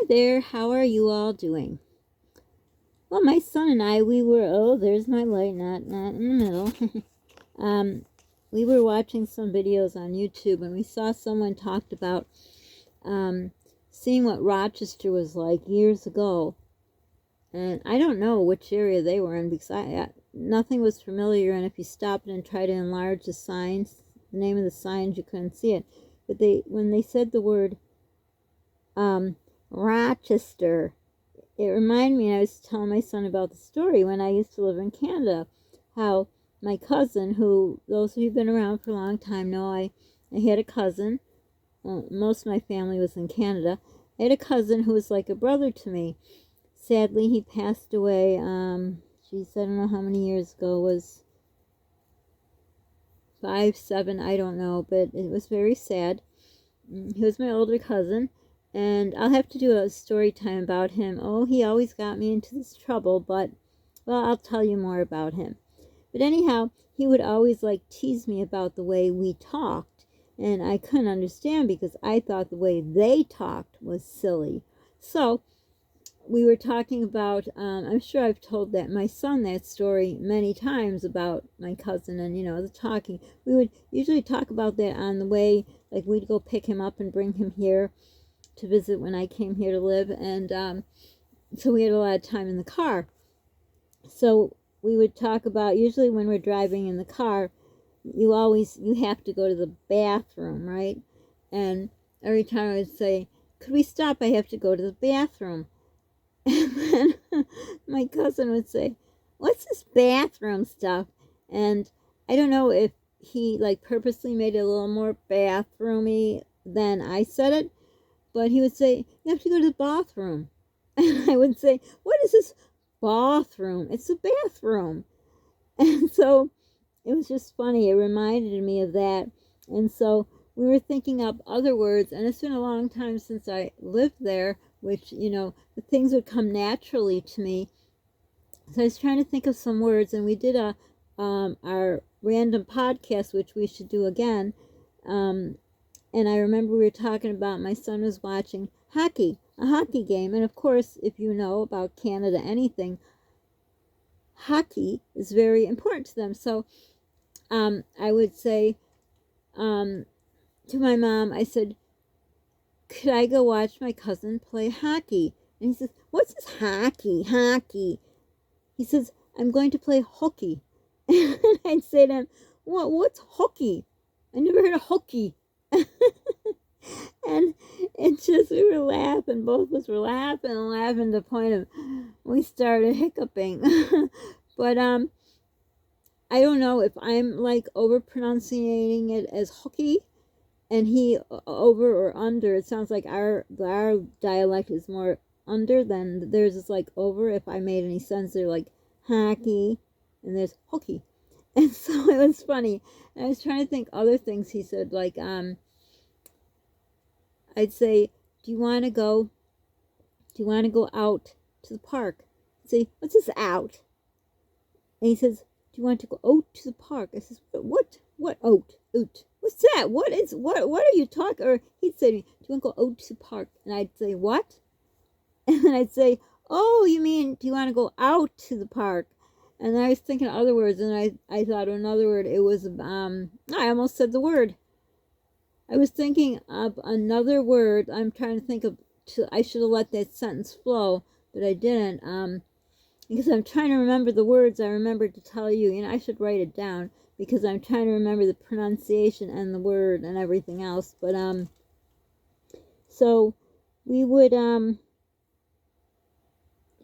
there, how are you all doing? Well, my son and I, there's my light, not in the middle. um, we were watching some videos on YouTube and we saw someone talked about seeing what Rochester was like years ago. And I don't know which area they were in because nothing was familiar, and if you stopped and tried to enlarge the signs, the name of the signs, you couldn't see it. But when they said the word Rochester, it reminded me, I was telling my son about the story when I used to live in Canada, how my cousin, who those of you who've been around for a long time know, I had a cousin. Most of my family was in Canada. I had a cousin who was like a brother to me. Sadly, he passed away, I don't know how many years ago. It was 5, 7, I don't know, but it was very sad. He was my older cousin, and I'll have to do a story time about him. Oh, he always got me into this trouble, but, well, I'll tell you more about him. But anyhow, he would always tease me about the way we talked, and I couldn't understand because I thought the way they talked was silly. So we were talking about, I'm sure I've told my son that story many times about my cousin and, the talking. We would usually talk about that on the way, we'd go pick him up and bring him here to visit when I came here to live. And so we had a lot of time in the car. So we would talk about, usually when we're driving in the car, you have to go to the bathroom, right? And every time I would say, could we stop? I have to go to the bathroom. And then my cousin would say, what's this bathroom stuff? And I don't know if he purposely made it a little more bathroomy than I said it, but he would say, you have to go to the bathroom. And I would say, what is this bathroom? It's a bathroom. And so it was just funny. It reminded me of that. And so we were thinking up other words, and it's been a long time since I lived there, which, the things would come naturally to me. So I was trying to think of some words, and we did our random podcast, which we should do again. And I remember we were talking about, my son was watching a hockey game. And of course, if you know about Canada anything, hockey is very important to them. So I would say to my mom, I said, could I go watch my cousin play hockey? And he says, what's this hockey? He says, I'm going to play hockey. And I'd say to him, what's hockey? I never heard of hockey. And it just, we were laughing. Both of us were laughing to the point of we started hiccuping. But I don't know if I'm over pronouncing it as hockey and he over or under. It sounds like our dialect is more under than theirs is over. If I made any sense, they're hockey and there's hockey. And so it was funny. And I was trying to think other things he said, I'd say, do you want to go out to the park? I'd say, what's this out? And he says, do you want to go out to the park? I says, what out? What's that? What are you talking? Or he'd say to me, do you want to go out to the park? And I'd say, what? And then I'd say, oh, you mean, do you want to go out to the park? And I was thinking of other words, and I thought of another word. It was, I almost said the word. I was thinking of another word. I'm trying to think of, I should have let that sentence flow, but I didn't, because I'm trying to remember the words I remembered to tell you. I should write it down, because I'm trying to remember the pronunciation and the word and everything else. But, so we would,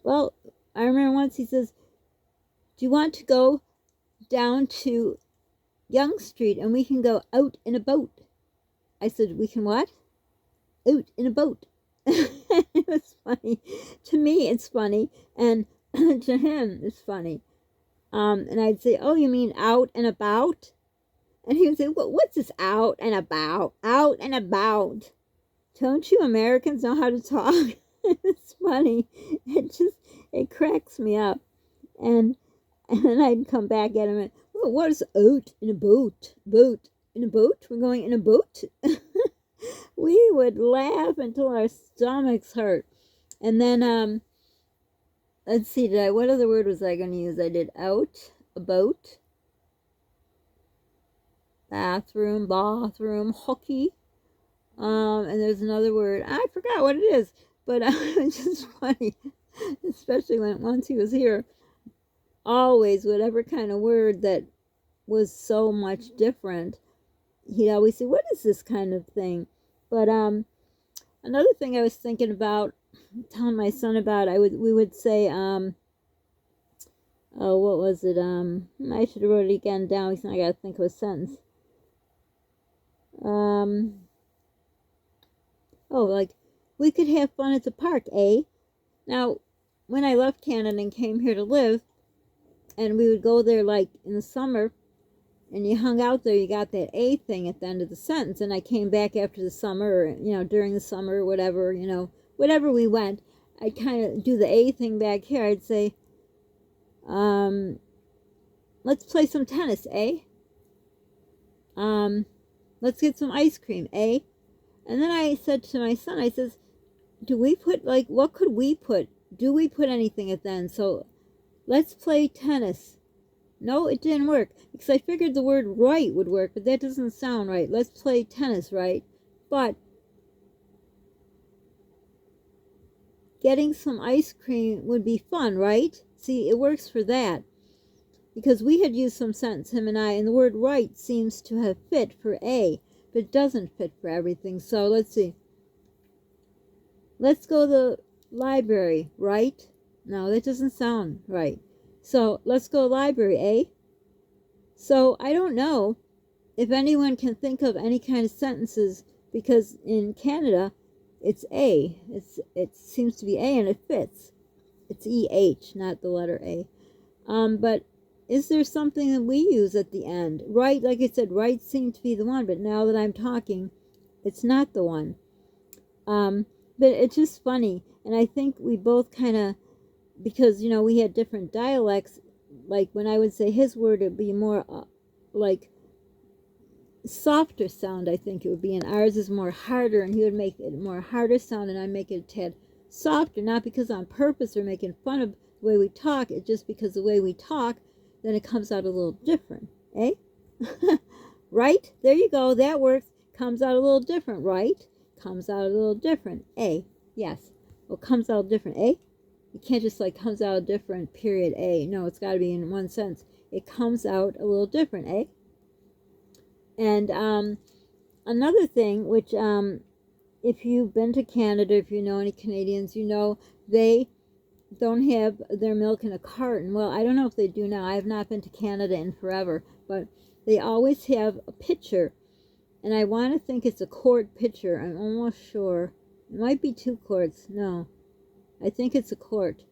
well, I remember once he says, do you want to go down to Yonge Street and we can go out in a boat? I said, we can what? Out in a boat. It was funny. To me, it's funny. And to him, it's funny. And I'd say, oh, you mean out and about? And he would say, what's this out and about? Out and about. Don't you Americans know how to talk? It's funny. It cracks me up. And then I'd come back at him and, what is out in a boat? In a boat? We're going in a boat? We would laugh until our stomachs hurt. And then, let's see, what other word was I going to use? I did out, about, bathroom, hockey. And there's another word. I forgot what it is, but it's just funny, especially once he was here. Always, whatever kind of word that was so much different, he'd always say, "What is this kind of thing?" But another thing I was thinking about, telling my son about, we would say, oh, what was it? I should have wrote it again down because I got to think of a sentence. Oh, like, we could have fun at the park, eh? Now, when I left Canada and came here to live, and we would go there like in the summer, and you hung out there, you got that A thing at the end of the sentence. And I came back after the summer, or, during the summer, or whatever, whatever we went, I'd kind of do the A thing back here. I'd say, let's play some tennis, eh? Let's get some ice cream, eh? And then I said to my son, I says, do we put, like, what could we put? Do we put anything at the end? So, let's play tennis. No, it didn't work. Because I figured the word right would work, but that doesn't sound right. Let's play tennis, right? But getting some ice cream would be fun, right? See, it works for that. Because we had used some sentence, him and I, and the word right seems to have fit for A, but it doesn't fit for everything. So let's see. Let's go to the library, right? No, that doesn't sound right. So let's go library, eh? So I don't know if anyone can think of any kind of sentences, because in Canada it's A. It seems to be A and it fits. It's EH, not the letter A. But is there something that we use at the end? Right, like I said, right seemed to be the one, but now that I'm talking, it's not the one. But it's just funny, and I think we both kind of, because, we had different dialects, like when I would say his word, it would be more like softer sound, I think it would be, and ours is more harder, and he would make it more harder sound, and I make it a tad softer, not because on purpose or making fun of the way we talk, it's just because the way we talk, then it comes out a little different, eh? Right? There you go, that works. Comes out a little different, right? Comes out a little different, A. Yes. Well, comes out different, A. You can't just like comes out different, period, A. No, it's got to be in one sense. It comes out a little different, A. And another thing, which if you've been to Canada, if you know any Canadians, they don't have their milk in a carton. Well, I don't know if they do now. I have not been to Canada in forever, but they always have a pitcher. And I want to think it's a quart pitcher. I'm almost sure. It might be 2 quarts. No. I think it's a quart.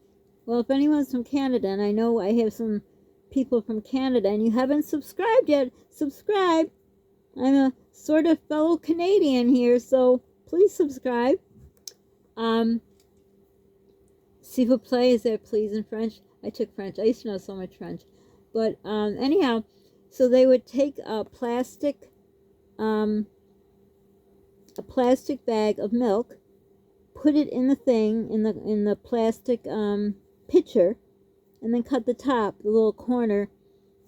Well, if anyone's from Canada, and I know I have some people from Canada, and you haven't subscribed yet, subscribe. I'm a sort of fellow Canadian here, so please subscribe. S'il vous plaît, is that please in French? I took French. I used to know so much French. But anyhow, so they would take a plastic bag of milk, put it in the thing, in the plastic pitcher, and then cut the top, the little corner,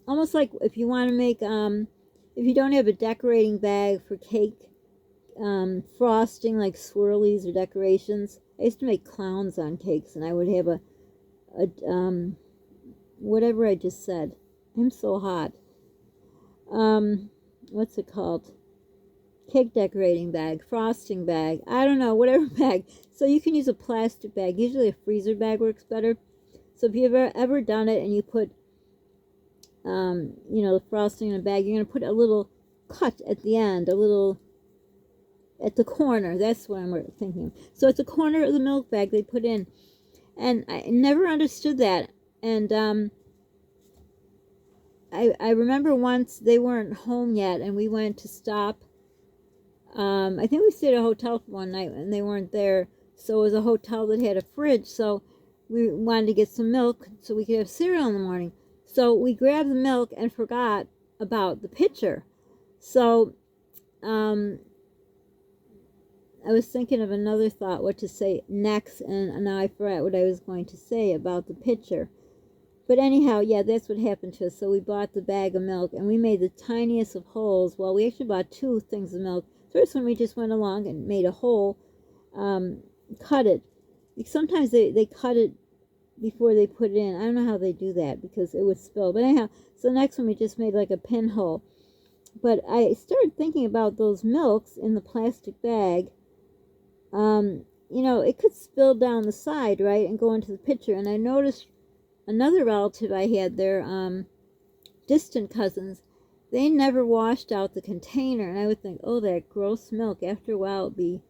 almost like if you want to make, if you don't have a decorating bag for cake, frosting, like swirlies or decorations. I used to make clowns on cakes, and I would have a whatever I just said. I'm so hot. What's it called? Cake decorating bag, frosting bag, I don't know, whatever bag. So you can use a plastic bag. Usually a freezer bag works better. So if you've ever done it and you put, the frosting in a bag, you're going to put a little cut at the end, a little at the corner. That's what I'm thinking. So at the corner of the milk bag they put in. And I never understood that. And I remember once they weren't home yet, and we went to stop. I think we stayed at a hotel for one night, and they weren't there. So it was a hotel that had a fridge. So we wanted to get some milk so we could have cereal in the morning. So we grabbed the milk and forgot about the pitcher. So I was thinking of another thought, what to say next, and now I forgot what I was going to say about the pitcher. But anyhow, yeah, that's what happened to us. So we bought the bag of milk, and we made the tiniest of holes. Well, we actually bought 2 things of milk. First one, we just went along and made a hole, cut it. Sometimes they cut it before they put it in. I don't know how they do that because it would spill. But anyhow, so the next one, we just made like a pinhole. But I started thinking about those milks in the plastic bag. You know, it could spill down the side, right, and go into the pitcher. And I noticed another relative I had there, distant cousins, they never washed out the container. And I would think, oh, that gross milk, after a while it'd be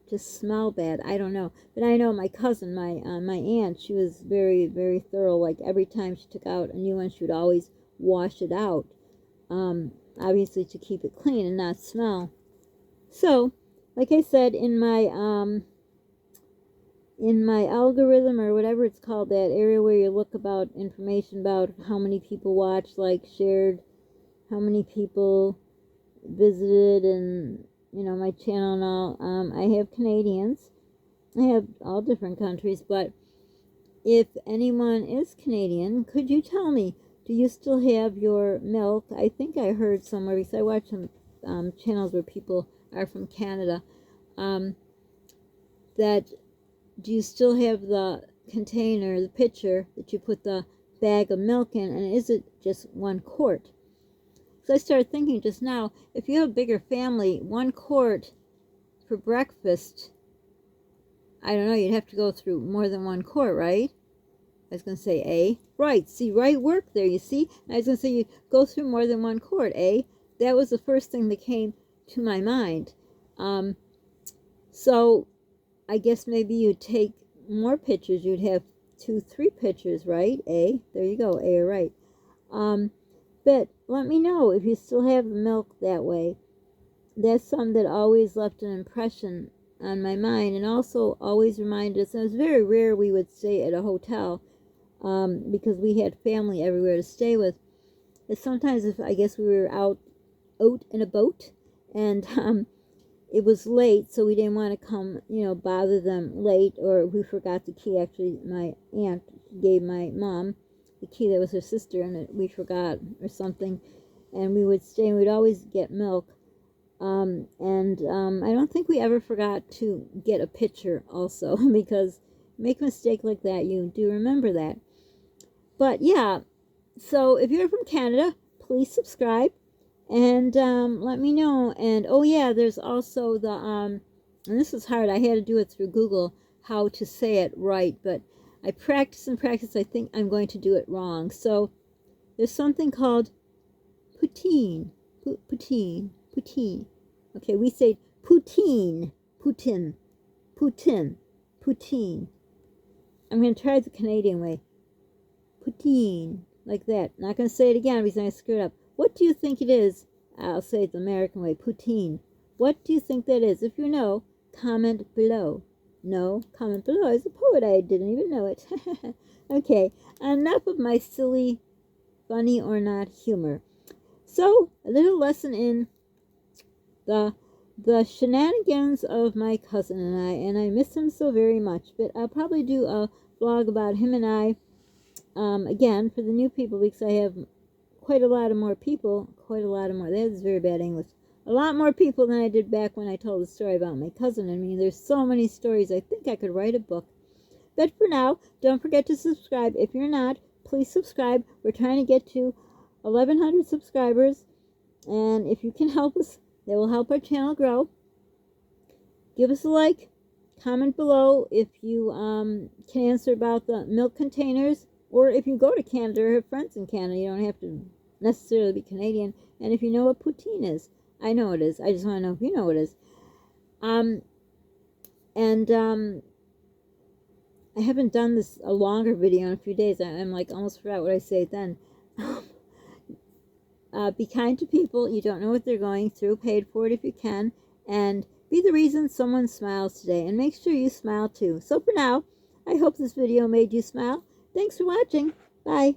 just smell bad. I don't know. But I know my cousin, my aunt, she was very, very thorough. Like every time she took out a new one, she would always wash it out. Obviously to keep it clean and not smell. So, like I said, in my algorithm, or whatever it's called, that area where you look about information about how many people watched, like shared, how many people visited, and you know, my channel and all, I have Canadians. I have all different countries, but if anyone is Canadian, could you tell me, do you still have your milk? I think I heard somewhere, because I watch some channels where people are from Canada, that do you still have the container, the pitcher that you put the bag of milk in, and is it just 1 quart? So I started thinking just now, if you have a bigger family, 1 quart for breakfast, I don't know, you'd have to go through more than 1 quart, right? I was going to say A. Right, see, right work there, you see? I was going to say you go through more than 1 quart, A. That was the first thing that came to my mind. So I guess maybe you'd take more pitchers. You'd have 2, 3 pitchers, right? A. There you go, A, right. But let me know if you still have the milk that way. That's something that always left an impression on my mind, and also always reminded us, and it was very rare we would stay at a hotel, because we had family everywhere to stay with. But sometimes, if I guess we were out in a boat, and it was late, so we didn't want to come, you know, bother them late, or we forgot the key. Actually, my aunt gave my mom the key, that was her sister, and we forgot or something, and we would stay, and we'd always get milk. I don't think we ever forgot to get a pitcher also, because make a mistake like that, you do remember that. But yeah, so if you're from Canada, please subscribe and let me know. And oh yeah, there's also the and this is hard, I had to do it through Google, how to say it right, but I practice and practice, I think I'm going to do it wrong. So there's something called poutine. Poutine. Okay, we say poutine. I'm going to try the Canadian way. Poutine, like that. Not going to say it again because I screwed up. What do you think it is? I'll say it the American way, poutine. What do you think that is? If you know, comment below. No, comment below. As a poet, I didn't even know it. Okay, enough of my silly, funny or not humor. So, a little lesson in the shenanigans of my cousin and I miss him so very much. But I'll probably do a vlog about him and I, again, for the new people, because I have quite a lot more people. That is very bad English. A lot more people than I did back when I told the story about my cousin. I mean, there's so many stories. I think I could write a book. But for now, don't forget to subscribe. If you're not, please subscribe. We're trying to get to 1,100 subscribers. And if you can help us, that will help our channel grow. Give us a like. Comment below if you can answer about the milk containers. Or if you go to Canada or have friends in Canada, you don't have to necessarily be Canadian. And if you know what poutine is. I know it is. I just want to know if you know what it is. I haven't done this a longer video in a few days. I'm like almost forgot what I said then. Be kind to people. You don't know what they're going through. Pay it forward if you can. And be the reason someone smiles today. And make sure you smile too. So for now, I hope this video made you smile. Thanks for watching. Bye.